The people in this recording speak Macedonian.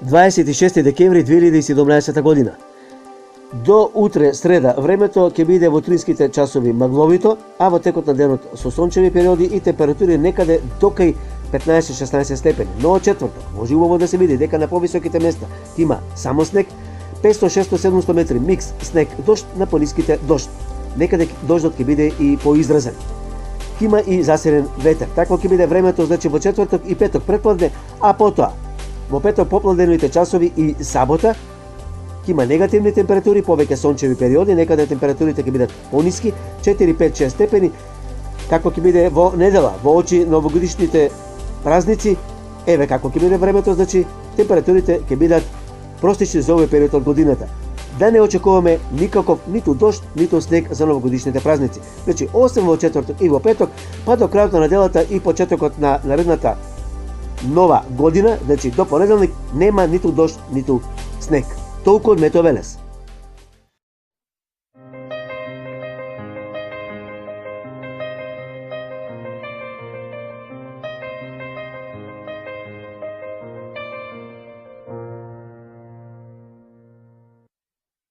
26 декември 2017 година. До утре среда времето ќе биде во утринските часови магловито, а во текот на денот со сончеви периоди и температури некаде до кај 15-16 степени. Но од четврток може убаво да се види дека на повисоките места има само снег, 500-600-700 метри микс снег дожд, на пониските дожд. Некаде дождот ќе биде и поизразен. Има и засилен ветер. Такво ќе биде времето значи во четврток и петок предпладне, а потоа во петок попладневните часови и сабота ќе има негативни температури, повеќе сончеви периоди, некаде температурите ќе бидат пониски, 4-5-6 степени. Како ќе биде во недела, во очи новогодишните празници, еве како ќе биде времето, значи температурите ќе бидат простични за овој период од годината. Да не очекуваме никаков ниту дожд, ниту снег за новогодишните празници. Значи, освен во четврток и во петок, па до крајот на неделата и почетокот на наредната нова година, значи до понеделник, нема ниту дожд, ниту снег. Толку од Метеовелес.